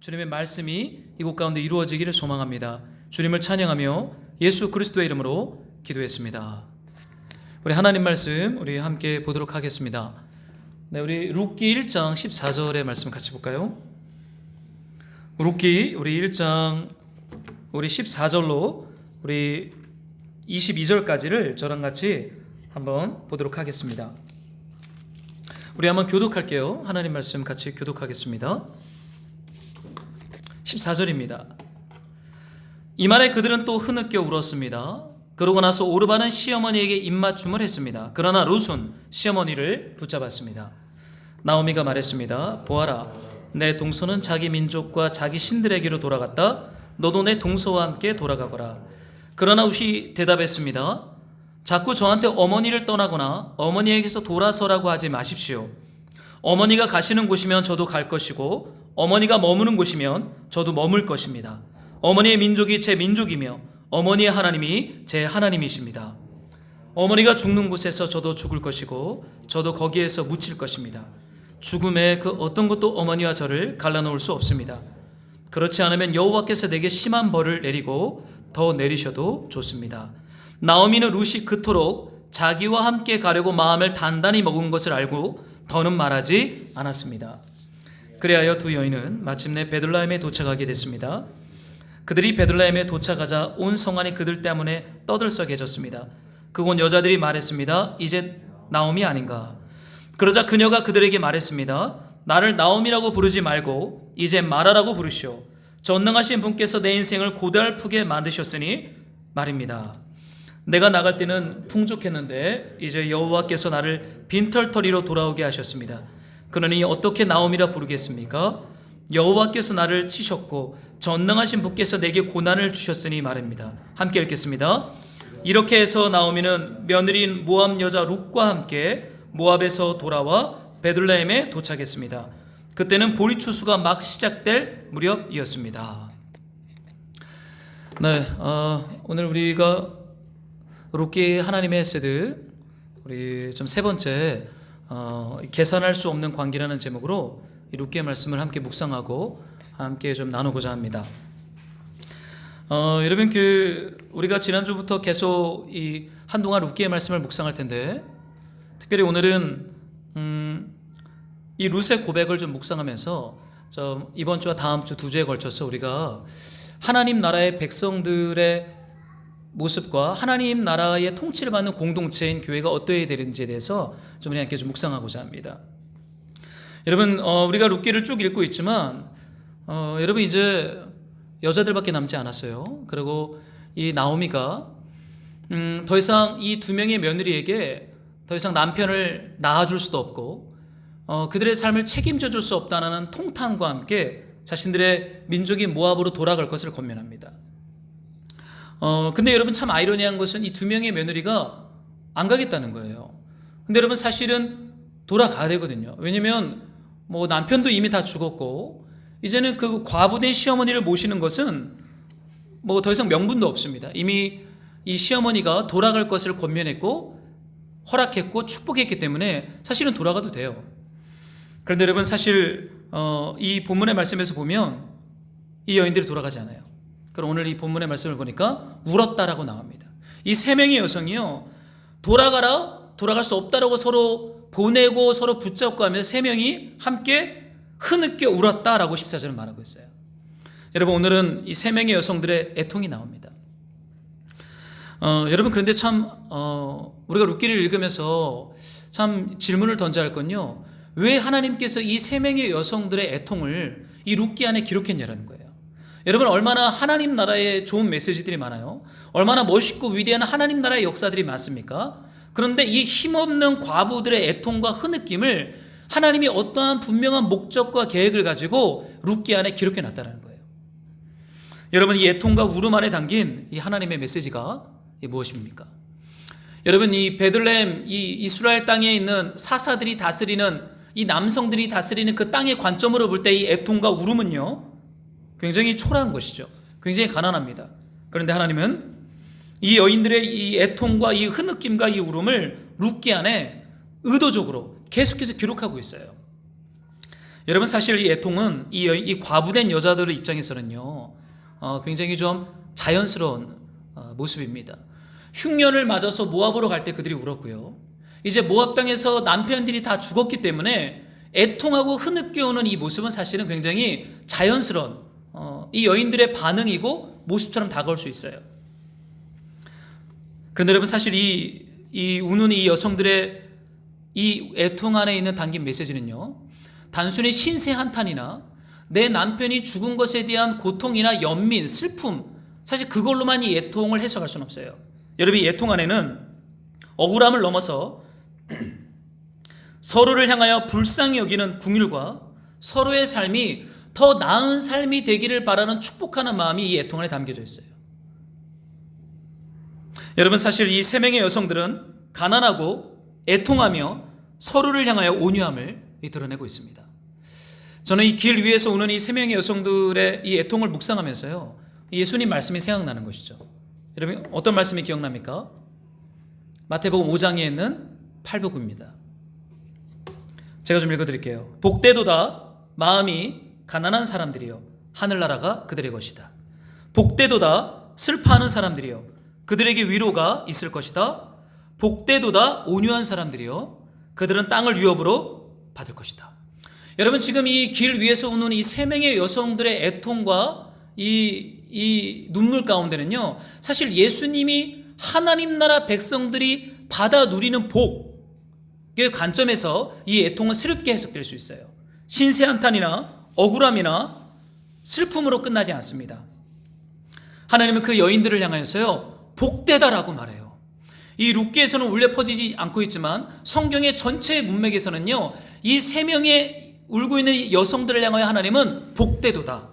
주님의 말씀이 이곳 가운데 이루어지기를 소망합니다. 주님을 찬양하며 예수 그리스도의 이름으로 기도했습니다. 우리 하나님 말씀 우리 함께 보도록 하겠습니다. 네, 우리 룻기 1장 14절의 말씀 같이 볼까요? 룻기 우리 1장 우리 14절로 우리 22절까지를 저랑 같이 한번 보도록 하겠습니다. 우리 한번 교독할게요. 하나님 말씀 같이 교독하겠습니다. 14절입니다. 이 말에 그들은 또 흐느껴 울었습니다. 그러고 나서 오르바는 시어머니에게 입맞춤을 했습니다. 그러나 룻은 시어머니를 붙잡았습니다. 나오미가 말했습니다. 보아라, 내 동서는 자기 민족과 자기 신들에게로 돌아갔다. 너도 내 동서와 함께 돌아가거라. 그러나 룻이 대답했습니다. 자꾸 저한테 어머니를 떠나거나 어머니에게서 돌아서라고 하지 마십시오. 어머니가 가시는 곳이면 저도 갈 것이고 어머니가 머무는 곳이면 저도 머물 것입니다. 어머니의 민족이 제 민족이며 어머니의 하나님이 제 하나님이십니다. 어머니가 죽는 곳에서 저도 죽을 것이고 저도 거기에서 묻힐 것입니다. 죽음의 그 어떤 것도 어머니와 저를 갈라놓을 수 없습니다. 그렇지 않으면 여호와께서 내게 심한 벌을 내리고 더 내리셔도 좋습니다. 나오미는 룻이 그토록 자기와 함께 가려고 마음을 단단히 먹은 것을 알고 더는 말하지 않았습니다. 그리하여 두 여인은 마침내 베들레헴에 도착하게 됐습니다. 그들이 베들레헴에 도착하자 온 성안이 그들 때문에 떠들썩해졌습니다. 그곳 여자들이 말했습니다. 이제 나오미 아닌가? 그러자 그녀가 그들에게 말했습니다. 나를 나오미라고 부르지 말고 이제 마라라고 부르시오. 전능하신 분께서 내 인생을 고달프게 만드셨으니 말입니다. 내가 나갈 때는 풍족했는데 이제 여호와께서 나를 빈털터리로 돌아오게 하셨습니다. 그러니 어떻게 나오미라 부르겠습니까? 여호와께서 나를 치셨고 전능하신 분께서 내게 고난을 주셨으니 말입니다. 함께 읽겠습니다. 이렇게 해서 나오미는 며느리인 모압 여자 룻과 함께 모압에서 돌아와 베들레헴에 도착했습니다. 그때는 보리 추수가 막 시작될 무렵이었습니다. 네, 오늘 우리가 룻기 하나님의 헤세드 우리 좀 세 번째 계산할 수 없는 관계라는 제목으로 이 룻기의 말씀을 함께 묵상하고 함께 좀 나누고자 합니다. 여러분 우리가 지난주부터 계속 이 한동안 룻기의 말씀을 묵상할 텐데 특별히 오늘은 이 룻의 고백을 좀 묵상하면서 좀 이번 주와 다음 주 두 주에 걸쳐서 우리가 하나님 나라의 백성들의 모습과 하나님 나라의 통치를 받는 공동체인 교회가 어떠해야 되는지에 대해서 좀 함께 좀 묵상하고자 합니다. 여러분 우리가 룻기를 쭉 읽고 있지만 여러분 이제 여자들밖에 남지 않았어요. 그리고 이 나오미가 더 이상 이 두 명의 며느리에게 더 이상 남편을 낳아줄 수도 없고 그들의 삶을 책임져 줄 수 없다는 통탄과 함께 자신들의 민족인 모압으로 돌아갈 것을 권면합니다. 근데 여러분 참 아이러니한 것은 이 두 명의 며느리가 안 가겠다는 거예요. 근데 여러분 사실은 돌아가야 되거든요. 왜냐면 뭐 남편도 이미 다 죽었고 이제는 그 과부된 시어머니를 모시는 것은 뭐 더 이상 명분도 없습니다. 이미 이 시어머니가 돌아갈 것을 권면했고 허락했고 축복했기 때문에 사실은 돌아가도 돼요. 그런데 여러분 사실 이 본문의 말씀에서 보면 이 여인들이 돌아가지 않아요. 그럼 오늘 이 본문의 말씀을 보니까 울었다라고 나옵니다. 이 세 명의 여성이요 돌아갈 수 없다라고 서로 보내고 서로 붙잡고 하면서 세 명이 함께 흐느껴 울었다라고 14절은 말하고 있어요. 여러분 오늘은 이 세 명의 여성들의 애통이 나옵니다. 여러분 그런데 참 우리가 룻기를 읽으면서 참 질문을 던져야 할 건요, 왜 하나님께서 이 세 명의 여성들의 애통을 이 룻기 안에 기록했냐라는 거예요. 여러분 얼마나 하나님 나라에 좋은 메시지들이 많아요. 얼마나 멋있고 위대한 하나님 나라의 역사들이 많습니까? 그런데 이 힘없는 과부들의 애통과 흐느낌을 하나님이 어떠한 분명한 목적과 계획을 가지고 룻기 안에 기록해 놨다는 거예요. 여러분 이 애통과 울음 안에 담긴 이 하나님의 메시지가 무엇입니까? 여러분 이 베들레헴 이 이스라엘 땅에 있는 사사들이 다스리는 이 남성들이 다스리는 그 땅의 관점으로 볼 때 이 애통과 울음은요 굉장히 초라한 것이죠. 굉장히 가난합니다. 그런데 하나님은 이 여인들의 이 애통과 이 흐느낌과 이 울음을 룻기 안에 의도적으로 계속해서 기록하고 있어요. 여러분 사실 이 애통은 이 과부된 여자들의 입장에서는요 굉장히 좀 자연스러운 모습입니다. 흉년을 맞아서 모압으로 갈 때 그들이 울었고요. 이제 모압 땅에서 남편들이 다 죽었기 때문에 애통하고 흐느껴오는 이 모습은 사실은 굉장히 자연스러운 이 여인들의 반응이고 모습처럼 다가올 수 있어요. 그런데 여러분 사실 이 우는 이 여성들의 이 애통 안에 있는 담긴 메시지는요 단순히 신세 한탄이나 내 남편이 죽은 것에 대한 고통이나 연민, 슬픔, 사실 그걸로만 이 애통을 해석할 수는 없어요. 여러분 이 애통 안에는 억울함을 넘어서 서로를 향하여 불쌍히 여기는 긍휼과 서로의 삶이 더 나은 삶이 되기를 바라는 축복하는 마음이 이 애통 안에 담겨져 있어요. 여러분 사실 이 세 명의 여성들은 가난하고 애통하며 서로를 향하여 온유함을 드러내고 있습니다. 저는 이 길 위에서 우는 이 세 명의 여성들의 이 애통을 묵상하면서요 예수님 말씀이 생각나는 것이죠. 여러분 어떤 말씀이 기억납니까? 마태복음 5장에 있는 8복입니다. 제가 좀 읽어드릴게요. 복되도다 마음이 가난한 사람들이여 하늘나라가 그들의 것이다. 복되도다 슬퍼하는 사람들이여 그들에게 위로가 있을 것이다. 복되도다 온유한 사람들이여 그들은 땅을 유업으로 받을 것이다. 여러분 지금 이 길 위에서 우는 이 세 명의 여성들의 애통과 이 눈물 가운데는요 사실 예수님이 하나님 나라 백성들이 받아 누리는 복의 관점에서 이 애통은 새롭게 해석될 수 있어요. 신세 한탄이나 억울함이나 슬픔으로 끝나지 않습니다. 하나님은 그 여인들을 향하여서요 복되다라고 말해요. 이 룻기에서는 울려 퍼지지 않고 있지만 성경의 전체 문맥에서는요 이 세 명의 울고 있는 여성들을 향하여 하나님은 복되도다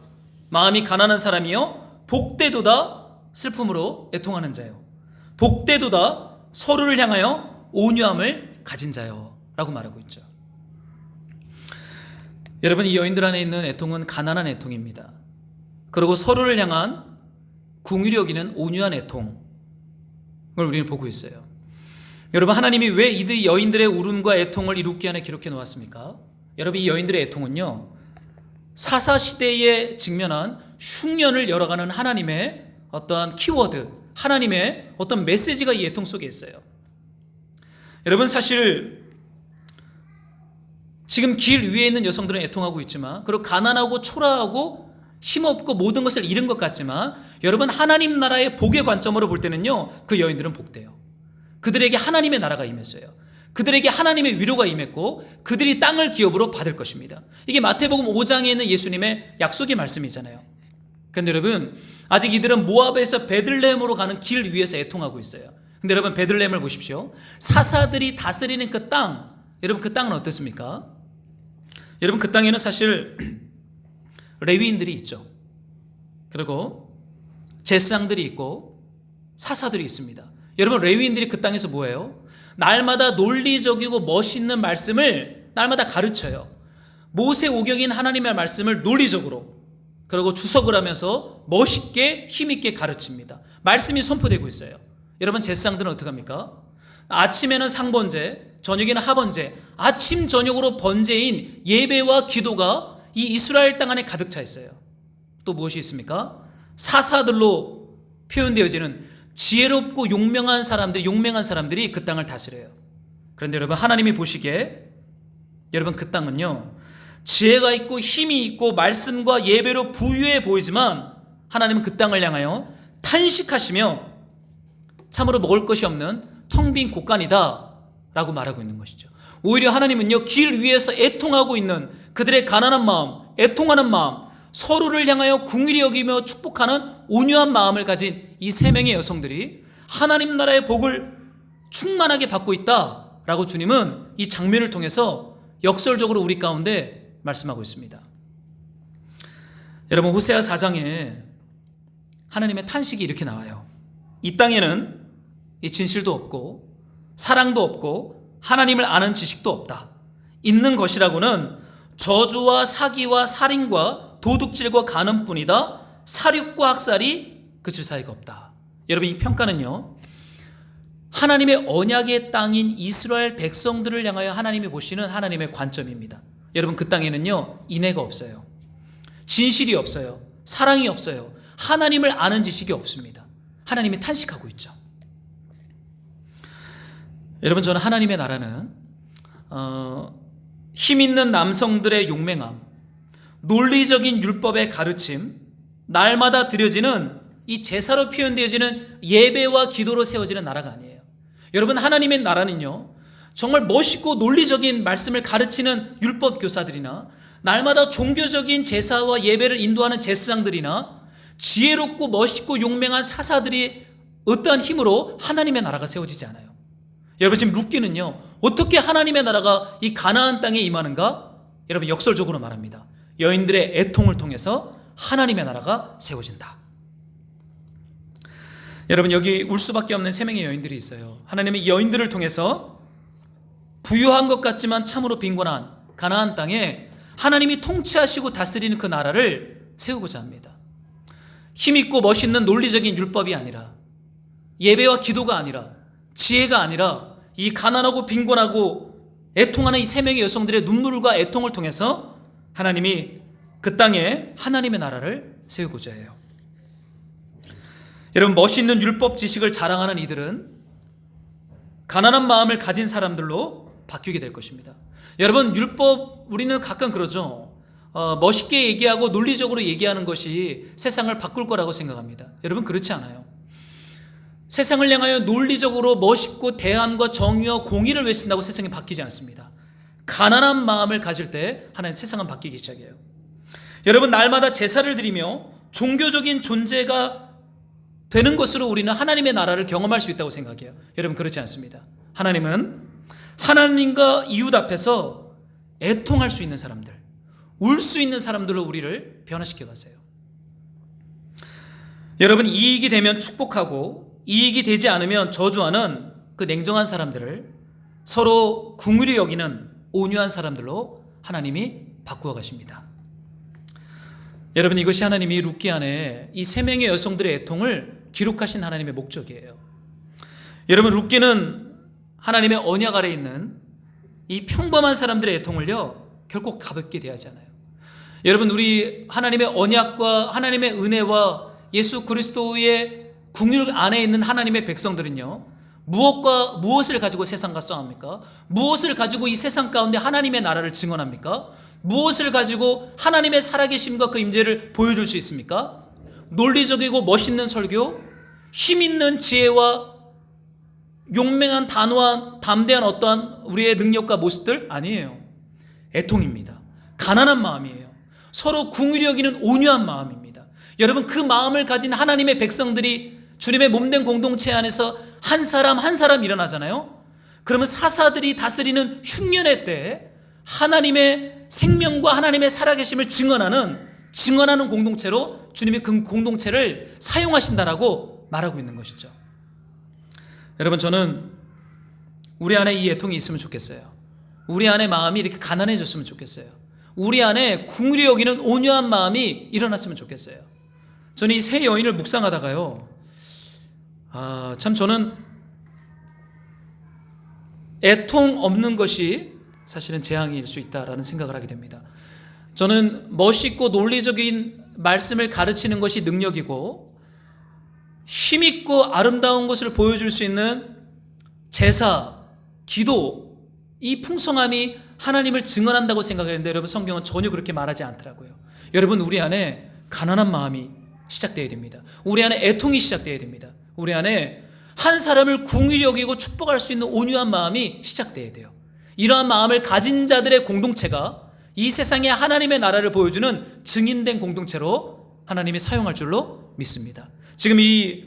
마음이 가난한 사람이요 복되도다 슬픔으로 애통하는 자요 복되도다 서로를 향하여 온유함을 가진 자요 라고 말하고 있죠. 여러분 이 여인들 안에 있는 애통은 가난한 애통입니다. 그리고 서로를 향한 긍휼히 여기는 온유한 애통을 우리는 보고 있어요. 여러분 하나님이 왜 이 여인들의 울음과 애통을 이 룻기 안에 기록해 놓았습니까? 여러분 이 여인들의 애통은요 사사시대에 직면한 흉년을 열어가는 하나님의 어떠한 키워드, 하나님의 어떤 메시지가 이 애통 속에 있어요. 여러분 사실 지금 길 위에 있는 여성들은 애통하고 있지만 그리고 가난하고 초라하고 힘없고 모든 것을 잃은 것 같지만 여러분 하나님 나라의 복의 관점으로 볼 때는요 그 여인들은 복돼요. 그들에게 하나님의 나라가 임했어요. 그들에게 하나님의 위로가 임했고 그들이 땅을 기업으로 받을 것입니다. 이게 마태복음 5장에 있는 예수님의 약속의 말씀이잖아요. 그런데 여러분 아직 이들은 모압에서 베들레헴으로 가는 길 위에서 애통하고 있어요. 근데 여러분 베들레헴을 보십시오. 사사들이 다스리는 그 땅, 여러분 그 땅은 어떻습니까? 여러분 그 땅에는 사실 레위인들이 있죠. 그리고 제사장들이 있고 사사들이 있습니다. 여러분 레위인들이 그 땅에서 뭐예요? 날마다 논리적이고 멋있는 말씀을 날마다 가르쳐요. 모세오경인 하나님의 말씀을 논리적으로 그리고 주석을 하면서 멋있게 힘있게 가르칩니다. 말씀이 선포되고 있어요. 여러분 제사장들은 어떻게 합니까? 아침에는 상번제, 저녁에는 하번제, 아침 저녁으로 번제인 예배와 기도가 이 이스라엘 땅 안에 가득 차 있어요. 또 무엇이 있습니까? 사사들로 표현되어지는 지혜롭고 용맹한 사람들이 그 땅을 다스려요. 그런데 여러분 하나님이 보시기에 여러분 그 땅은요 지혜가 있고 힘이 있고 말씀과 예배로 부유해 보이지만 하나님은 그 땅을 향하여 탄식하시며 참으로 먹을 것이 없는 텅 빈 곳간이다 라고 말하고 있는 것이죠. 오히려 하나님은요 길 위에서 애통하고 있는 그들의 가난한 마음, 애통하는 마음, 서로를 향하여 긍휼히 여기며 축복하는 온유한 마음을 가진 이 세 명의 여성들이 하나님 나라의 복을 충만하게 받고 있다라고 주님은 이 장면을 통해서 역설적으로 우리 가운데 말씀하고 있습니다. 여러분 호세아 4장에 하나님의 탄식이 이렇게 나와요. 이 땅에는 이 진실도 없고 사랑도 없고 하나님을 아는 지식도 없다. 있는 것이라고는 저주와 사기와 살인과 도둑질과 간음뿐이다. 사륙과 학살이 그칠 사이가 없다. 여러분 이 평가는요 하나님의 언약의 땅인 이스라엘 백성들을 향하여 하나님이 보시는 하나님의 관점입니다. 여러분, 그 땅에는요, 인애가 없어요. 진실이 없어요. 사랑이 없어요. 하나님을 아는 지식이 없습니다. 하나님이 탄식하고 있죠. 여러분, 저는 하나님의 나라는 힘 있는 남성들의 용맹함, 논리적인 율법의 가르침, 날마다 드려지는 이 제사로 표현되어지는 예배와 기도로 세워지는 나라가 아니에요. 여러분, 하나님의 나라는요, 정말 멋있고 논리적인 말씀을 가르치는 율법 교사들이나 날마다 종교적인 제사와 예배를 인도하는 제사장들이나 지혜롭고 멋있고 용맹한 사사들이 어떠한 힘으로 하나님의 나라가 세워지지 않아요. 여러분, 지금 룻기는요, 어떻게 하나님의 나라가 이 가나안 땅에 임하는가? 여러분, 역설적으로 말합니다. 여인들의 애통을 통해서 하나님의 나라가 세워진다. 여러분, 여기 울 수밖에 없는 세 명의 여인들이 있어요. 하나님의 여인들을 통해서 부유한 것 같지만 참으로 빈곤한 가나안 땅에 하나님이 통치하시고 다스리는 그 나라를 세우고자 합니다. 힘있고 멋있는 논리적인 율법이 아니라, 예배와 기도가 아니라, 지혜가 아니라, 이 가난하고 빈곤하고 애통하는 이 세 명의 여성들의 눈물과 애통을 통해서 하나님이 그 땅에 하나님의 나라를 세우고자 해요. 여러분, 멋있는 율법 지식을 자랑하는 이들은 가난한 마음을 가진 사람들로 바뀌게 될 것입니다. 여러분, 율법, 우리는 가끔 그러죠. 멋있게 얘기하고 논리적으로 얘기하는 것이 세상을 바꿀 거라고 생각합니다. 여러분, 그렇지 않아요. 세상을 향하여 논리적으로 멋있고 대안과 정의와 공의를 외친다고 세상이 바뀌지 않습니다. 가난한 마음을 가질 때 하나님 세상은 바뀌기 시작해요. 여러분, 날마다 제사를 드리며 종교적인 존재가 되는 것으로 우리는 하나님의 나라를 경험할 수 있다고 생각해요. 여러분, 그렇지 않습니다. 하나님은 하나님과 이웃 앞에서 애통할 수 있는 사람들, 울 수 있는 사람들로 우리를 변화시켜 가세요. 여러분, 이익이 되면 축복하고 이익이 되지 않으면 저주하는 그 냉정한 사람들을 서로 긍휼히 여기는 온유한 사람들로 하나님이 바꾸어 가십니다. 여러분, 이것이 하나님이 룻기 안에 이 세 명의 여성들의 애통을 기록하신 하나님의 목적이에요. 여러분, 룻기는 하나님의 언약 아래 있는 이 평범한 사람들의 애통을요, 결코 가볍게 대하지 않아요. 여러분, 우리 하나님의 언약과 하나님의 은혜와 예수 그리스도의 긍휼 안에 있는 하나님의 백성들은요, 무엇을 가지고 세상과 싸웁니까? 무엇을 가지고 이 세상 가운데 하나님의 나라를 증언합니까? 무엇을 가지고 하나님의 살아계심과 그 임재를 보여줄 수 있습니까? 논리적이고 멋있는 설교, 힘 있는 지혜와 용맹한 단호한 담대한 어떠한 우리의 능력과 모습들 아니에요. 애통입니다. 가난한 마음이에요. 서로 긍휼히 여기는 온유한 마음입니다. 여러분, 그 마음을 가진 하나님의 백성들이 주님의 몸된 공동체 안에서 한 사람 한 사람 일어나잖아요. 그러면 사사들이 다스리는 흉년의 때에 하나님의 생명과 하나님의 살아계심을 증언하는 공동체로 주님이 그 공동체를 사용하신다라고 말하고 있는 것이죠. 여러분, 저는 우리 안에 이 애통이 있으면 좋겠어요. 우리 안에 마음이 이렇게 가난해졌으면 좋겠어요. 우리 안에 긍휼히 여기는 온유한 마음이 일어났으면 좋겠어요. 저는 이 세 여인을 묵상하다가요, 참 저는 애통 없는 것이 사실은 재앙일 수 있다라는 생각을 하게 됩니다. 저는 멋있고 논리적인 말씀을 가르치는 것이 능력이고 힘있고 아름다운 것을 보여줄 수 있는 제사, 기도, 이 풍성함이 하나님을 증언한다고 생각했는데 여러분, 성경은 전혀 그렇게 말하지 않더라고요. 여러분, 우리 안에 가난한 마음이 시작되어야 됩니다. 우리 안에 애통이 시작되어야 됩니다. 우리 안에 한 사람을 긍휼히 여기고 축복할 수 있는 온유한 마음이 시작되어야 돼요. 이러한 마음을 가진 자들의 공동체가 이 세상에 하나님의 나라를 보여주는 증인된 공동체로 하나님이 사용할 줄로 믿습니다. 지금 이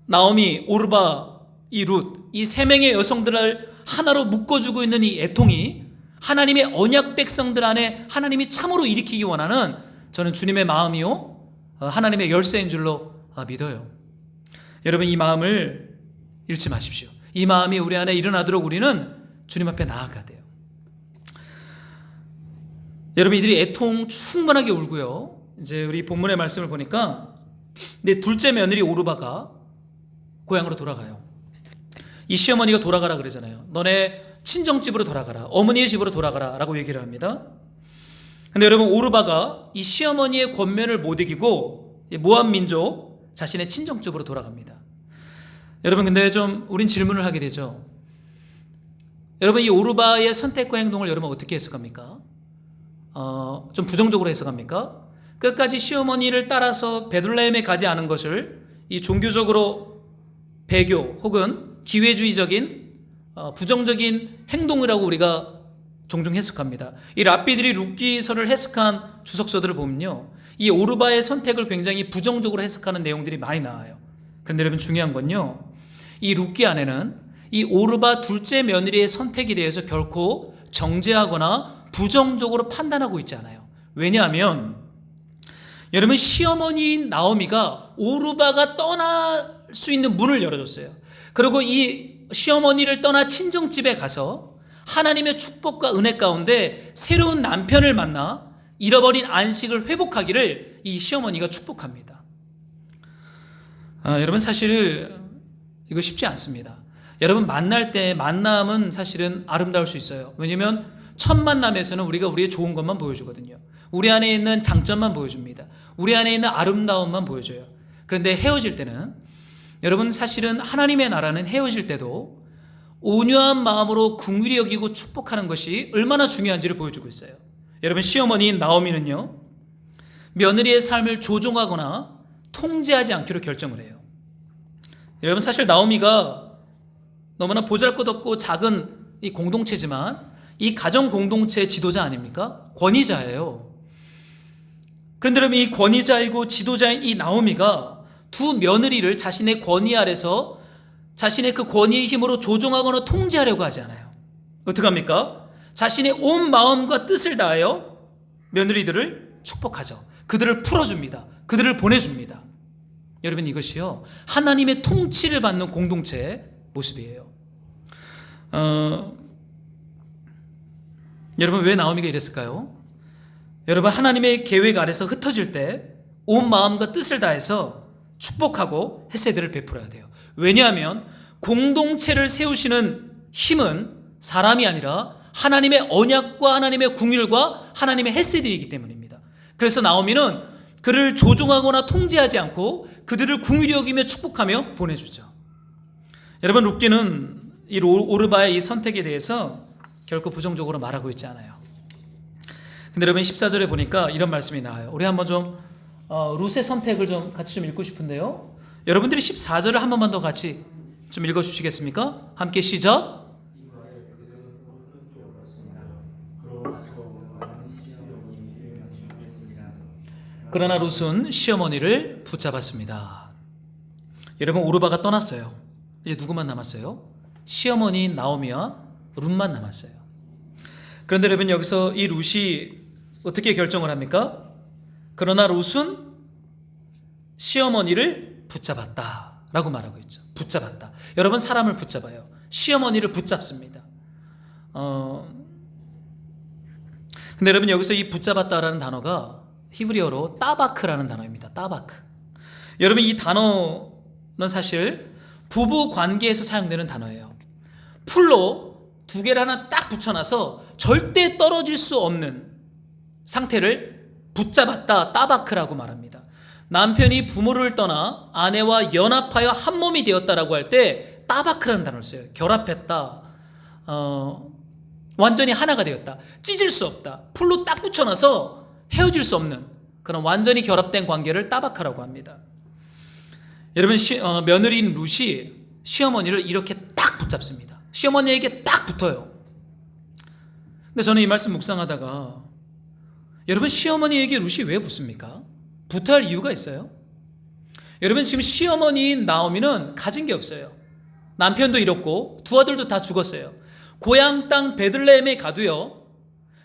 나오미, 오르바, 이 룻, 이 세 명의 여성들을 하나로 묶어주고 있는 이 애통이 하나님의 언약 백성들 안에 하나님이 참으로 일으키기 원하는, 저는 주님의 마음이요, 하나님의 열쇠인 줄로 믿어요. 여러분, 이 마음을 잃지 마십시오. 이 마음이 우리 안에 일어나도록 우리는 주님 앞에 나아가야 돼요. 여러분, 이들이 애통 충분하게 울고요, 이제 우리 본문의 말씀을 보니까 내 둘째 며느리 오르바가 고향으로 돌아가요. 이 시어머니가 돌아가라 그러잖아요. 너네 친정집으로 돌아가라, 어머니의 집으로 돌아가라 라고 얘기를 합니다. 근데 여러분, 오르바가 이 시어머니의 권면을 못 이기고 모압 민족 자신의 친정집으로 돌아갑니다. 여러분, 근데 좀 우린 질문을 하게 되죠. 여러분, 이 오르바의 선택과 행동을 여러분 어떻게 해석합니까? 좀 부정적으로 해석합니까? 끝까지 시어머니를 따라서 베들레헴에 가지 않은 것을 이 종교적으로 배교 혹은 기회주의적인 부정적인 행동이라고 우리가 종종 해석합니다. 이 랍비들이 룻기서를 해석한 주석서들을 보면요, 이 오르바의 선택을 굉장히 부정적으로 해석하는 내용들이 많이 나와요. 그런데 여러분, 중요한 건요, 이 룻기 안에는 이 오르바 둘째 며느리의 선택에 대해서 결코 정죄하거나 부정적으로 판단하고 있지 않아요. 왜냐하면 여러분, 시어머니인 나오미가 오르바가 떠날 수 있는 문을 열어줬어요. 그리고 이 시어머니를 떠나 친정집에 가서 하나님의 축복과 은혜 가운데 새로운 남편을 만나 잃어버린 안식을 회복하기를 이 시어머니가 축복합니다. 여러분, 사실 이거 쉽지 않습니다. 여러분, 만날 때 만남은 사실은 아름다울 수 있어요. 왜냐하면 첫 만남에서는 우리가 우리의 좋은 것만 보여주거든요. 우리 안에 있는 장점만 보여줍니다. 우리 안에 있는 아름다움만 보여줘요. 그런데 헤어질 때는, 여러분, 사실은 하나님의 나라는 헤어질 때도 온유한 마음으로 긍휼히 여기고 축복하는 것이 얼마나 중요한지를 보여주고 있어요. 여러분, 시어머니인 나오미는요, 며느리의 삶을 조종하거나 통제하지 않기로 결정을 해요. 여러분, 사실 나오미가 너무나 보잘것없고 작은 이 공동체지만 이 가정 공동체의 지도자 아닙니까? 권위자예요. 그런데 여러분, 이 권위자이고 지도자인 이 나오미가 두 며느리를 자신의 권위 아래서 자신의 그 권위의 힘으로 조종하거나 통제하려고 하지 않아요. 어떻게 합니까? 자신의 온 마음과 뜻을 다하여 며느리들을 축복하죠. 그들을 풀어줍니다. 그들을 보내줍니다. 여러분, 이것이요, 하나님의 통치를 받는 공동체의 모습이에요. 여러분, 왜 나오미가 이랬을까요? 여러분, 하나님의 계획 아래서 흩어질 때 온 마음과 뜻을 다해서 축복하고 햇세들을 베풀어야 돼요. 왜냐하면 공동체를 세우시는 힘은 사람이 아니라 하나님의 언약과 하나님의 긍휼과 하나님의 햇세들이기 때문입니다. 그래서 나오미는 그를 조종하거나 통제하지 않고 그들을 긍휼히 여기며 축복하며 보내주죠. 여러분, 룻기는 이 오르바의 이 선택에 대해서 결코 부정적으로 말하고 있지 않아요. 근데 여러분, 14절에 보니까 이런 말씀이 나와요. 우리 한번 좀 룻의 선택을 좀 같이 좀 읽고 싶은데요. 여러분들이 14절을 한 번만 더 같이 좀 읽어주시겠습니까? 함께 시작. 그러나 룻은 시어머니를 붙잡았습니다. 여러분, 오르바가 떠났어요. 이제 누구만 남았어요? 시어머니인 나오미와 룻만 남았어요. 그런데 여러분, 여기서 이 룻이 어떻게 결정을 합니까? 그러나 룻은 시어머니를 붙잡았다 라고 말하고 있죠. 붙잡았다. 여러분, 사람을 붙잡아요. 시어머니를 붙잡습니다. 근데 여러분, 여기서 이 붙잡았다라는 단어가 히브리어로 따바크라는 단어입니다. 따바크. 여러분, 이 단어는 사실 부부 관계에서 사용되는 단어예요. 풀로 두 개를 하나 딱 붙여놔서 절대 떨어질 수 없는 상태를 붙잡았다, 따바크라고 말합니다. 남편이 부모를 떠나 아내와 연합하여 한 몸이 되었다라고 할 때 따바크라는 단어를 써요. 결합했다, 완전히 하나가 되었다, 찢을 수 없다, 풀로 딱 붙여놔서 헤어질 수 없는 그런 완전히 결합된 관계를 따바크라고 합니다. 여러분, 며느리인 룻이 시어머니를 이렇게 딱 붙잡습니다. 시어머니에게 딱 붙어요. 근데 저는 이 말씀 묵상하다가, 여러분, 시어머니에게 룻이 왜 붙습니까? 붙어야 할 이유가 있어요. 여러분, 지금 시어머니인 나오미는 가진 게 없어요. 남편도 잃었고 두 아들도 다 죽었어요. 고향 땅 베들레헴에 가도요,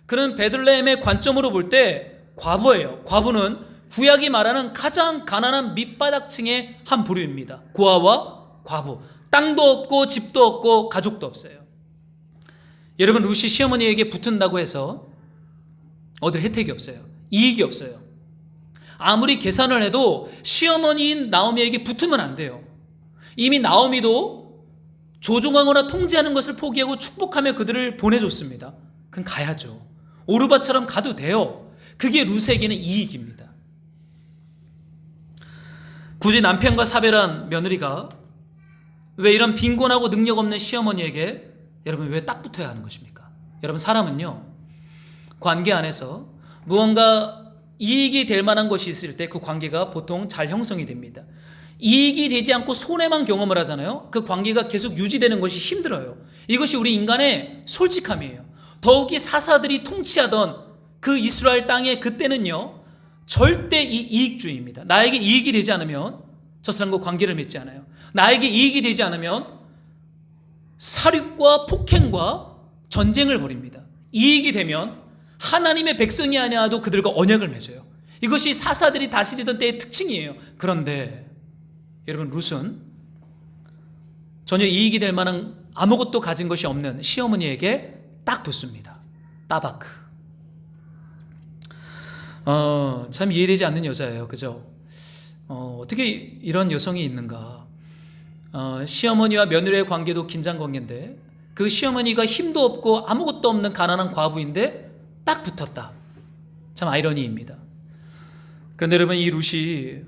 그는 베들레헴의 관점으로 볼 때 과부예요. 과부는 구약이 말하는 가장 가난한 밑바닥층의 한 부류입니다. 고아와 과부. 땅도 없고 집도 없고 가족도 없어요. 여러분, 룻이 시어머니에게 붙은다고 해서 얻을 혜택이 없어요. 이익이 없어요. 아무리 계산을 해도 시어머니인 나오미에게 붙으면 안 돼요. 이미 나오미도 조종하거나 통제하는 것을 포기하고 축복하며 그들을 보내줬습니다. 그건 가야죠. 오르바처럼 가도 돼요. 그게 룻에게는 이익입니다. 굳이 남편과 사별한 며느리가 왜 이런 빈곤하고 능력 없는 시어머니에게 여러분 왜 딱 붙어야 하는 것입니까? 여러분 사람은요, 관계 안에서 무언가 이익이 될 만한 것이 있을 때 그 관계가 보통 잘 형성이 됩니다. 이익이 되지 않고 손해만 경험을 하잖아요. 그 관계가 계속 유지되는 것이 힘들어요. 이것이 우리 인간의 솔직함이에요. 더욱이 사사들이 통치하던 그 이스라엘 땅에 그때는요, 절대 이 이익주의입니다. 나에게 이익이 되지 않으면 저 사람과 관계를 맺지 않아요. 나에게 이익이 되지 않으면 살육과 폭행과 전쟁을 벌입니다. 이익이 되면 하나님의 백성이 아니어도 그들과 언약을 맺어요. 이것이 사사들이 다스리던 때의 특징이에요. 그런데 여러분 룻은 전혀 이익이 될 만한 아무것도 가진 것이 없는 시어머니에게 딱 붙습니다. 따바크. 참 이해되지 않는 여자예요. 그죠? 어떻게 이런 여성이 있는가? 시어머니와 며느리의 관계도 긴장 관계인데 그 시어머니가 힘도 없고 아무것도 없는 가난한 과부인데 딱 붙었다. 참 아이러니입니다. 그런데 여러분 이 룻의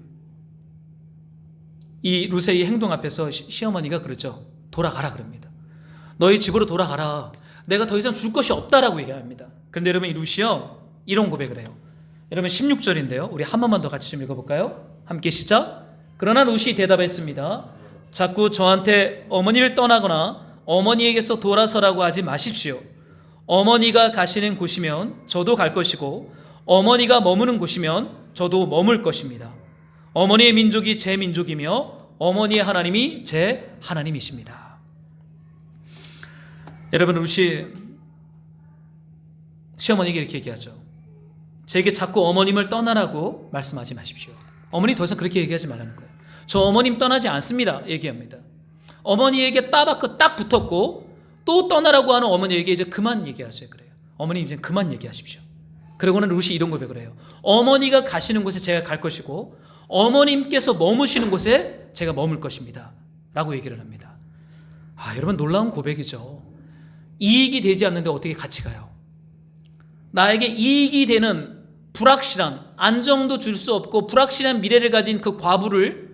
이 행동 앞에서 시어머니가 그러죠. 돌아가라 그럽니다. 너희 집으로 돌아가라. 내가 더 이상 줄 것이 없다라고 얘기합니다. 그런데 여러분 이 룻이요 이런 고백을 해요. 여러분 16절인데요. 우리 한 번만 더 같이 좀 읽어볼까요? 함께 시작. 그러나 룻이 대답했습니다. 자꾸 저한테 어머니를 떠나거나 어머니에게서 돌아서라고 하지 마십시오. 어머니가 가시는 곳이면 저도 갈 것이고 어머니가 머무는 곳이면 저도 머물 것입니다. 어머니의 민족이 제 민족이며 어머니의 하나님이 제 하나님이십니다. 여러분 룻이 시어머니에게 이렇게 얘기하죠. 제게 자꾸 어머님을 떠나라고 말씀하지 마십시오. 어머니 더 이상 그렇게 얘기하지 말라는 거예요. 저 어머님 떠나지 않습니다. 얘기합니다. 어머니에게 따박그 딱 붙었고 또 떠나라고 하는 어머니에게 이제 그만 얘기하세요. 그래요. 어머님 이제 그만 얘기하십시오. 그러고는 룻이 이런 고백을 해요. 어머니가 가시는 곳에 제가 갈 것이고 어머님께서 머무시는 곳에 제가 머물 것입니다. 라고 얘기를 합니다. 여러분 놀라운 고백이죠. 이익이 되지 않는데 어떻게 같이 가요? 나에게 이익이 되는 불확실한 안정도 줄 수 없고 불확실한 미래를 가진 그 과부를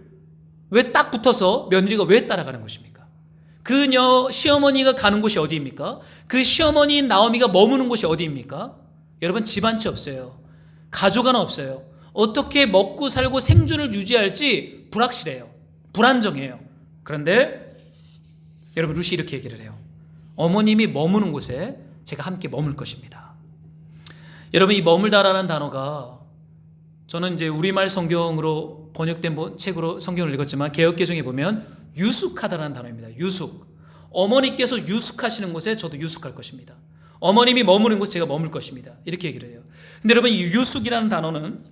왜 딱 붙어서 며느리가 왜 따라가는 것입니까? 그녀 시어머니가 가는 곳이 어디입니까? 그 시어머니인 나오미가 머무는 곳이 어디입니까? 여러분 집 한 채 없어요. 가족 하나 없어요. 어떻게 먹고 살고 생존을 유지할지 불확실해요. 불안정해요. 그런데 여러분 룻이 이렇게 얘기를 해요. 어머님이 머무는 곳에 제가 함께 머물 것입니다. 여러분 이 머물다라는 단어가 저는 이제 우리말 성경으로 번역된 책으로 성경을 읽었지만 개역개정에 보면 유숙하다라는 단어입니다. 유숙. 어머니께서 유숙하시는 곳에 저도 유숙할 것입니다. 어머님이 머무는 곳에 제가 머물 것입니다. 이렇게 얘기를 해요. 근데 여러분 이 유숙이라는 단어는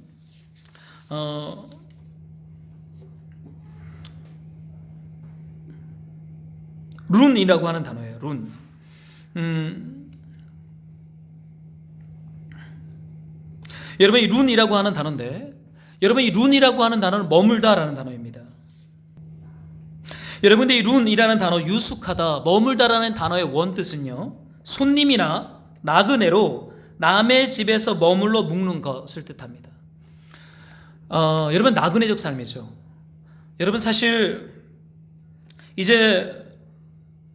룬이라고 하는 단어예요. 룬. 여러분 이 룬이라고 하는 단어인데 여러분 이 룬이라고 하는 단어는 머물다라는 단어입니다. 여러분 근데 이 룬이라는 단어 유숙하다 머물다라는 단어의 원뜻은요 손님이나 나그네로 남의 집에서 머물러 묵는 것을 뜻합니다. 여러분 나그네적 삶이죠. 여러분 사실 이제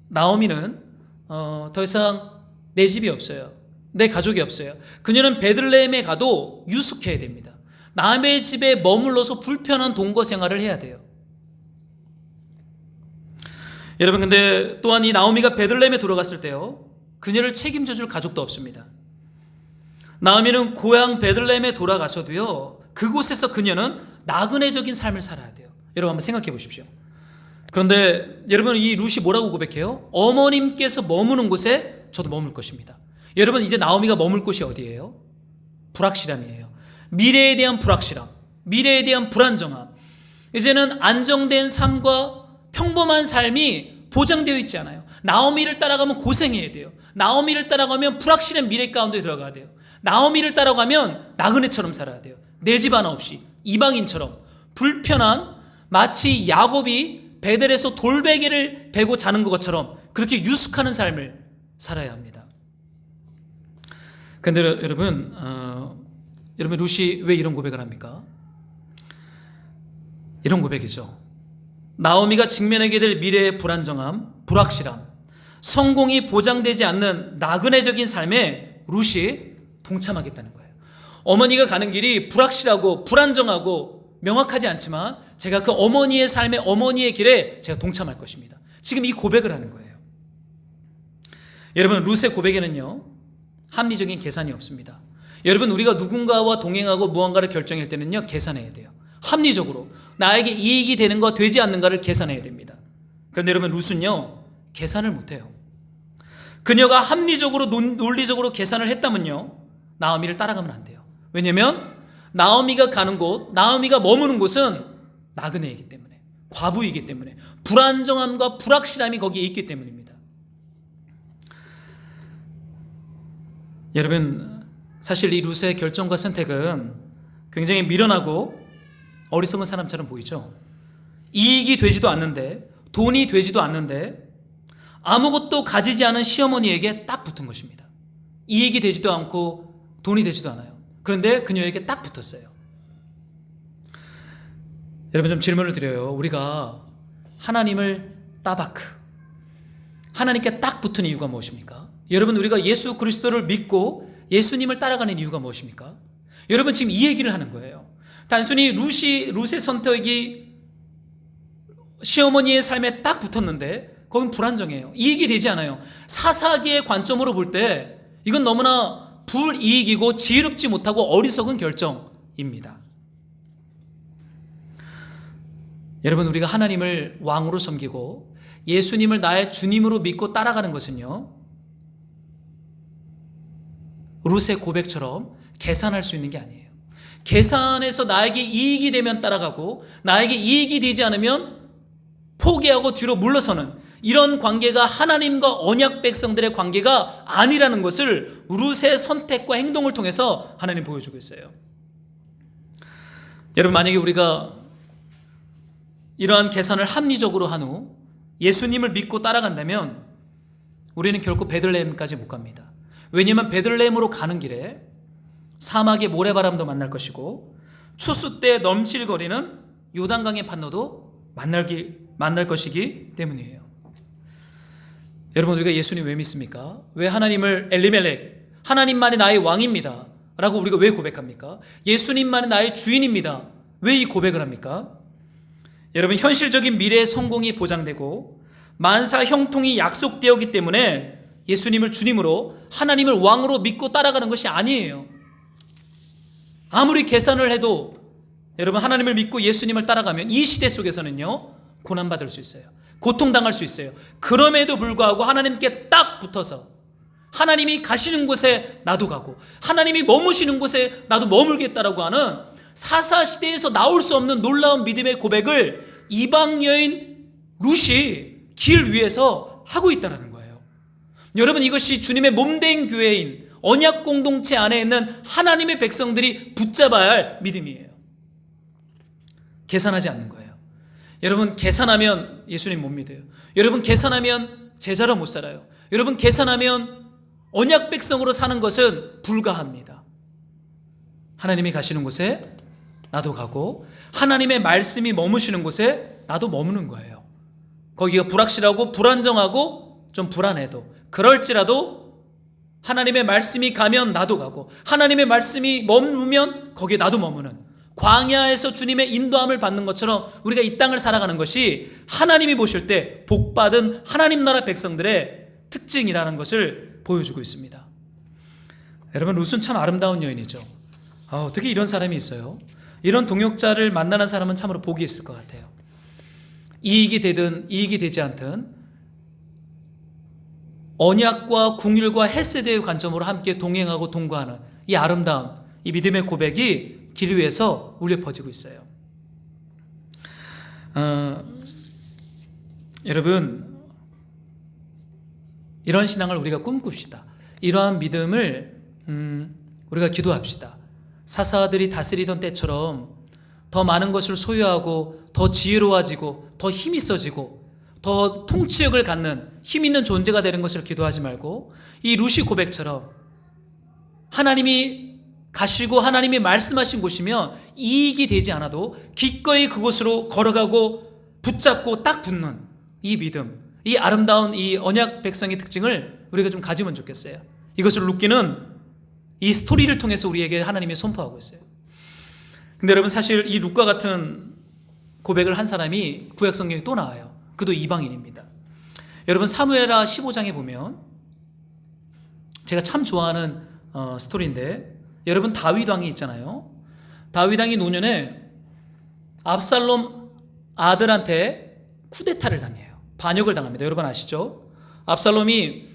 나오미는 더 이상 내 집이 없어요. 내 가족이 없어요. 그녀는 베들레헴에 가도 유숙해야 됩니다. 남의 집에 머물러서 불편한 동거 생활을 해야 돼요. 여러분 근데 또한 이 나오미가 베들레헴에 돌아갔을 때요 그녀를 책임져 줄 가족도 없습니다. 나오미는 고향 베들레헴에 돌아가서도요 그곳에서 그녀는 나그네적인 삶을 살아야 돼요. 여러분 한번 생각해 보십시오. 그런데 여러분 이 룻이 뭐라고 고백해요? 어머님께서 머무는 곳에 저도 머물 것입니다. 여러분 이제 나오미가 머물 곳이 어디예요? 불확실함이에요. 미래에 대한 불확실함, 미래에 대한 불안정함. 이제는 안정된 삶과 평범한 삶이 보장되어 있지 않아요. 나오미를 따라가면 고생해야 돼요. 나오미를 따라가면 불확실한 미래 가운데 들어가야 돼요. 나오미를 따라가면 나그네처럼 살아야 돼요. 내 집 하나 없이 이방인처럼 불편한 마치 야곱이 베델에서 돌베개를 베고 자는 것처럼 그렇게 유숙하는 삶을 살아야 합니다. 그런데 여러분 여러분, 룻이 왜 이런 고백을 합니까? 이런 고백이죠. 나오미가 직면하게 될 미래의 불안정함, 불확실함, 성공이 보장되지 않는 나그네적인 삶에 룻이 동참하겠다는 거예요. 어머니가 가는 길이 불확실하고 불안정하고 명확하지 않지만 제가 그 어머니의 삶의 어머니의 길에 제가 동참할 것입니다. 지금 이 고백을 하는 거예요. 여러분, 룻의 고백에는요, 합리적인 계산이 없습니다. 여러분, 우리가 누군가와 동행하고 무언가를 결정할 때는요, 계산해야 돼요. 합리적으로 나에게 이익이 되는 거 되지 않는가를 계산해야 됩니다. 그런데 여러분, 룻은요, 계산을 못해요. 그녀가 합리적으로 논리적으로 계산을 했다면요, 나오미를 따라가면 안 돼요. 왜냐하면 나오미가 가는 곳, 나오미가 머무는 곳은 나그네이기 때문에, 과부이기 때문에, 불안정함과 불확실함이 거기에 있기 때문입니다. 여러분, 사실 이 룻의 결정과 선택은 굉장히 미련하고 어리석은 사람처럼 보이죠. 이익이 되지도 않는데, 돈이 되지도 않는데 아무것도 가지지 않은 시어머니에게 딱 붙은 것입니다. 이익이 되지도 않고 돈이 되지도 않아요. 그런데 그녀에게 딱 붙었어요. 여러분, 좀 질문을 드려요. 우리가 하나님을 따바크, 하나님께 딱 붙은 이유가 무엇입니까? 여러분, 우리가 예수 그리스도를 믿고 예수님을 따라가는 이유가 무엇입니까? 여러분, 지금 이 얘기를 하는 거예요. 단순히 룻의 선택이 시어머니의 삶에 딱 붙었는데 거긴 불안정해요. 이익이 되지 않아요. 사사기의 관점으로 볼 때 이건 너무나 불이익이고 지혜롭지 못하고 어리석은 결정입니다. 여러분, 우리가 하나님을 왕으로 섬기고 예수님을 나의 주님으로 믿고 따라가는 것은요, 룻의 고백처럼 계산할 수 있는 게 아니에요. 계산해서 나에게 이익이 되면 따라가고 나에게 이익이 되지 않으면 포기하고 뒤로 물러서는 이런 관계가 하나님과 언약 백성들의 관계가 아니라는 것을 룻의 선택과 행동을 통해서 하나님 보여주고 있어요. 여러분, 만약에 우리가 이러한 계산을 합리적으로 한 후 예수님을 믿고 따라간다면 우리는 결코 베들레헴까지 못 갑니다. 왜냐하면 베들레헴으로 가는 길에 사막의 모래바람도 만날 것이고 추수 때 넘실거리는 요단강의 판로도 만날 것이기 때문이에요. 여러분, 우리가 예수님 왜 믿습니까? 왜 하나님을 엘리멜렉, 하나님만이 나의 왕입니다 라고 우리가 왜 고백합니까? 예수님만이 나의 주인입니다. 왜 이 고백을 합니까? 여러분, 현실적인 미래의 성공이 보장되고 만사 형통이 약속되었기 때문에 예수님을 주님으로 하나님을 왕으로 믿고 따라가는 것이 아니에요. 아무리 계산을 해도 여러분, 하나님을 믿고 예수님을 따라가면 이 시대 속에서는요, 고난받을 수 있어요. 고통당할 수 있어요. 그럼에도 불구하고 하나님께 딱 붙어서 하나님이 가시는 곳에 나도 가고 하나님이 머무시는 곳에 나도 머물겠다라고 하는 사사시대에서 나올 수 없는 놀라운 믿음의 고백을 이방 여인 룻이 길 위에서 하고 있다는 거예요. 여러분, 이것이 주님의 몸된 교회인 언약 공동체 안에 있는 하나님의 백성들이 붙잡아야 할 믿음이에요. 계산하지 않는 거예요. 여러분, 계산하면 예수님 못 믿어요. 여러분, 계산하면 제자로 못 살아요. 여러분, 계산하면 언약 백성으로 사는 것은 불가합니다. 하나님이 가시는 곳에 나도 가고 하나님의 말씀이 머무시는 곳에 나도 머무는 거예요. 거기가 불확실하고 불안정하고 좀 불안해도 그럴지라도 하나님의 말씀이 가면 나도 가고 하나님의 말씀이 머무면 거기에 나도 머무는, 광야에서 주님의 인도함을 받는 것처럼 우리가 이 땅을 살아가는 것이 하나님이 보실 때 복받은 하나님 나라 백성들의 특징이라는 것을 보여주고 있습니다. 여러분, 룻은 참 아름다운 여인이죠. 어떻게 이런 사람이 있어요? 이런 동역자를 만나는 사람은 참으로 복이 있을 것 같아요. 이익이 되든 이익이 되지 않든 언약과 궁율과 헤세드의 관점으로 함께 동행하고 동거하는 이 아름다운 이 믿음의 고백이 길 위에서 울려 퍼지고 있어요. 여러분, 이런 신앙을 우리가 꿈꿉시다. 이러한 믿음을 우리가 기도합시다. 사사들이 다스리던 때처럼 더 많은 것을 소유하고 더 지혜로워지고 더 힘이 있어지고 더 통치력을 갖는 힘 있는 존재가 되는 것을 기도하지 말고 이 룻이 고백처럼 하나님이 가시고 하나님이 말씀하신 곳이면 이익이 되지 않아도 기꺼이 그곳으로 걸어가고 붙잡고 딱 붙는 이 믿음, 이 아름다운 이 언약 백성의 특징을 우리가 좀 가지면 좋겠어요. 이것을 루키는 이 스토리를 통해서 우리에게 하나님이 선포하고 있어요. 근데 여러분, 사실 이 룻과 같은 고백을 한 사람이 구약 성경에 또 나와요. 그도 이방인입니다. 여러분, 사무엘하 15장에 보면 제가 참 좋아하는 스토리인데, 여러분, 다윗 왕이 있잖아요. 다윗 왕이 노년에 압살롬 아들한테 쿠데타를 당해요. 반역을 당합니다. 여러분 아시죠? 압살롬이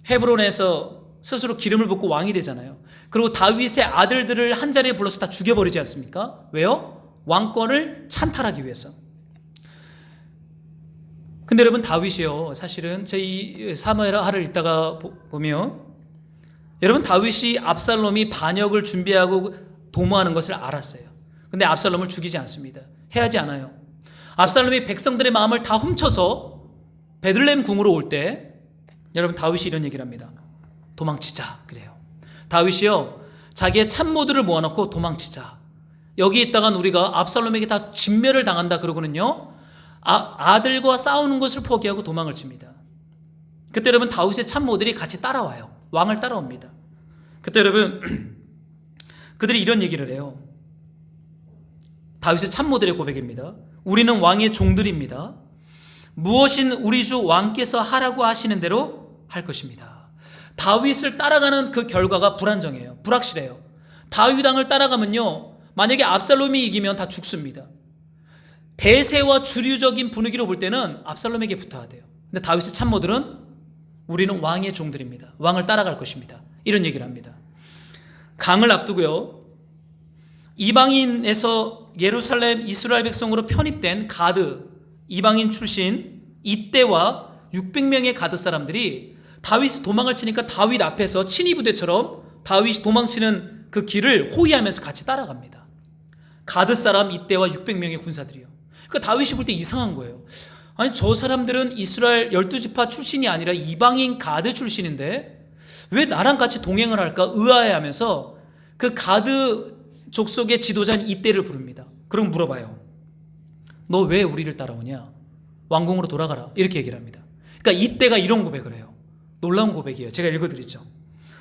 헤브론에서 스스로 기름을 붓고 왕이 되잖아요. 그리고 다윗의 아들들을 한자리에 불러서 다 죽여버리지 않습니까? 왜요? 왕권을 찬탈하기 위해서. 근데 여러분, 다윗이요, 사실은 제 사무엘하를 읽다가 보면, 여러분, 다윗이 압살롬이 반역을 준비하고 도모하는 것을 알았어요. 근데 압살롬을 죽이지 않습니다. 해하지 않아요. 압살롬이 백성들의 마음을 다 훔쳐서 베들레헴 궁으로 올 때, 여러분, 다윗이 이런 얘기를 합니다. 도망치자, 그래요. 다윗이요, 자기의 참모들을 모아놓고 도망치자. 여기 있다간 우리가 압살롬에게 다 진멸을 당한다 그러고는요, 아들과 싸우는 것을 포기하고 도망을 칩니다. 그때 여러분, 다윗의 참모들이 같이 따라와요. 왕을 따라옵니다. 그때 여러분, 그들이 이런 얘기를 해요. 다윗의 참모들의 고백입니다. 우리는 왕의 종들입니다. 무엇인 우리 주 왕께서 하라고 하시는 대로 할 것입니다. 다윗을 따라가는 그 결과가 불안정해요. 불확실해요. 다윗 왕을 따라가면요, 만약에 압살롬이 이기면 다 죽습니다. 대세와 주류적인 분위기로 볼 때는 압살롬에게 붙어야 돼요. 근데 다윗의 참모들은 우리는 왕의 종들입니다. 왕을 따라갈 것입니다. 이런 얘기를 합니다. 강을 앞두고요, 이방인에서 예루살렘 이스라엘 백성으로 편입된 가드, 이방인 출신 이때와 600명의 가드 사람들이 다윗이 도망을 치니까 다윗 앞에서 친위 부대처럼 다윗이 도망치는 그 길을 호위하면서 같이 따라갑니다. 가드 사람 이때와 600명의 군사들이요. 그러니까 다윗이 볼 때 이상한 거예요. 아니, 저 사람들은 이스라엘 12지파 출신이 아니라 이방인 가드 출신인데 왜 나랑 같이 동행을 할까 의아해하면서 그 가드 족속의 지도자인 이때를 부릅니다. 그럼 물어봐요. 너 왜 우리를 따라오냐? 왕궁으로 돌아가라. 이렇게 얘기를 합니다. 그러니까 이때가 이런 고백을 해요. 놀라운 고백이에요. 제가 읽어드리죠.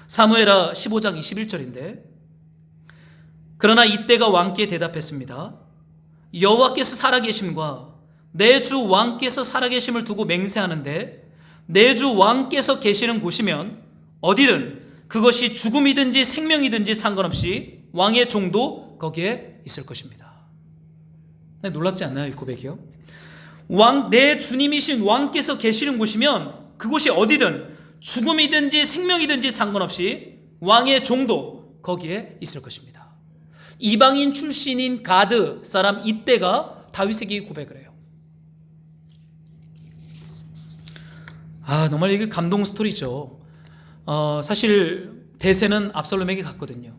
사무엘하 15장 21절인데, 그러나 이때가 왕께 대답했습니다. 여호와께서 살아계심과 내 주 왕께서 살아계심을 두고 맹세하는데, 내 주 왕께서 계시는 곳이면 어디든 그것이 죽음이든지 생명이든지 상관없이 왕의 종도 거기에 있을 것입니다. 놀랍지 않나요, 이 고백이요? 내 주님이신 왕께서 계시는 곳이면 그곳이 어디든 죽음이든지 생명이든지 상관없이 왕의 종도 거기에 있을 것입니다. 이방인 출신인 가드 사람 이때가 다윗에게 고백을 해요. 정말 이게 감동 스토리죠. 사실 대세는 압살롬에게 갔거든요.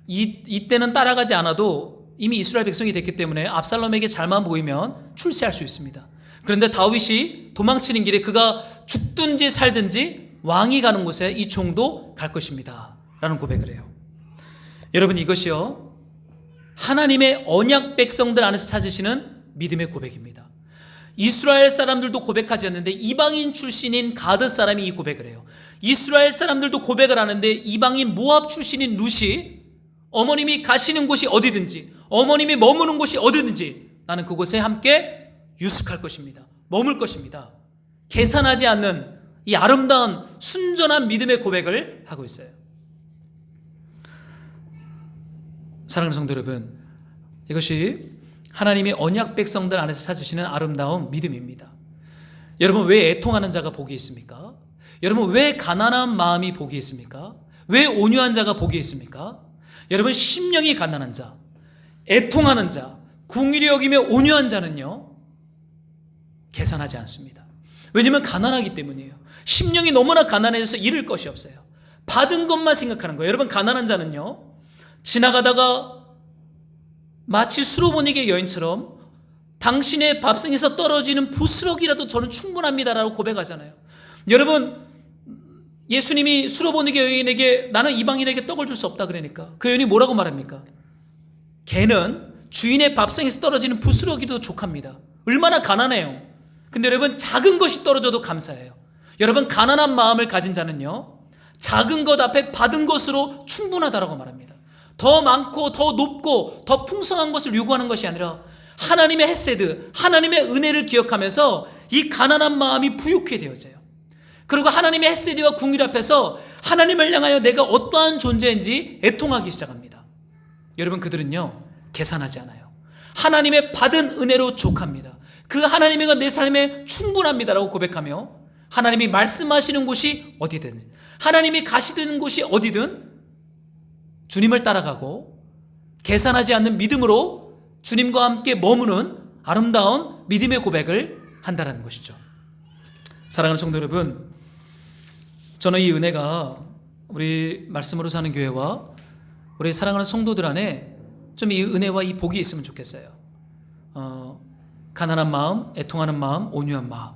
이때는 따라가지 않아도 이미 이스라엘 백성이 됐기 때문에 압살롬에게 잘만 보이면 출세할 수 있습니다. 그런데 다윗이 도망치는 길에 그가 죽든지 살든지 왕이 가는 곳에 이 종도 갈 것입니다 라는 고백을 해요. 여러분, 이것이요, 하나님의 언약 백성들 안에서 찾으시는 믿음의 고백입니다. 이스라엘 사람들도 고백하지 않는데 이방인 출신인 가드 사람이 이 고백을 해요. 이스라엘 사람들도 고백을 하는데 이방인 모압 출신인 룻이 어머님이 가시는 곳이 어디든지, 어머님이 머무는 곳이 어디든지 나는 그곳에 함께 유숙할 것입니다. 머물 것입니다. 계산하지 않는 이 아름다운 순전한 믿음의 고백을 하고 있어요. 사랑하는 성도 여러분, 이것이 하나님의 언약 백성들 안에서 찾으시는 아름다운 믿음입니다. 여러분, 왜 애통하는 자가 복이 있습니까? 여러분, 왜 가난한 마음이 복이 있습니까? 왜 온유한 자가 복이 있습니까? 여러분, 심령이 가난한 자, 애통하는 자, 긍휼히 여기며 온유한 자는요, 계산하지 않습니다. 왜냐하면 가난하기 때문이에요. 심령이 너무나 가난해져서 잃을 것이 없어요. 받은 것만 생각하는 거예요. 여러분, 가난한 자는요, 지나가다가 마치 수로보니게 여인처럼 당신의 밥상에서 떨어지는 부스럭이라도 저는 충분합니다라고 고백하잖아요. 여러분, 예수님이 수로보니게 여인에게 나는 이방인에게 떡을 줄 수 없다 그러니까 그 여인이 뭐라고 말합니까? 걔는 주인의 밥상에서 떨어지는 부스러기도 족합니다. 얼마나 가난해요. 근데 여러분, 작은 것이 떨어져도 감사해요. 여러분, 가난한 마음을 가진 자는요, 작은 것 앞에 받은 것으로 충분하다라고 말합니다. 더 많고 더 높고 더 풍성한 것을 요구하는 것이 아니라 하나님의 헤세드, 하나님의 은혜를 기억하면서 이 가난한 마음이 부유케 되어져요. 그리고 하나님의 헤세드와 궁율 앞에서 하나님을 향하여 내가 어떠한 존재인지 애통하기 시작합니다. 여러분, 그들은요 계산하지 않아요. 하나님의 받은 은혜로 족합니다. 그 하나님과 내 삶에 충분합니다라고 고백하며 하나님이 말씀하시는 곳이 어디든, 하나님이 가시는 곳이 어디든 주님을 따라가고 계산하지 않는 믿음으로 주님과 함께 머무는 아름다운 믿음의 고백을 한다는 것이죠. 사랑하는 성도 여러분, 저는 이 은혜가 우리 말씀으로 사는 교회와 우리 사랑하는 성도들 안에 좀 이 은혜와 이 복이 있으면 좋겠어요. 가난한 마음, 애통하는 마음, 온유한 마음,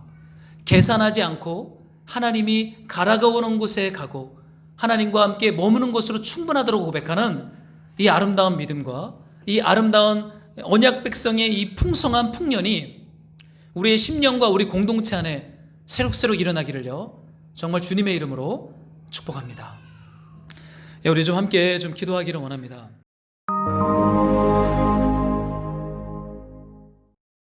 계산하지 않고 하나님이 가라가오는 곳에 가고 하나님과 함께 머무는 곳으로 충분하다고 고백하는 이 아름다운 믿음과 이 아름다운 언약 백성의 이 풍성한 풍년이 우리의 심령과 우리 공동체 안에 새록새록 일어나기를요 정말 주님의 이름으로 축복합니다. 우리 좀 함께 좀 기도하기를 원합니다.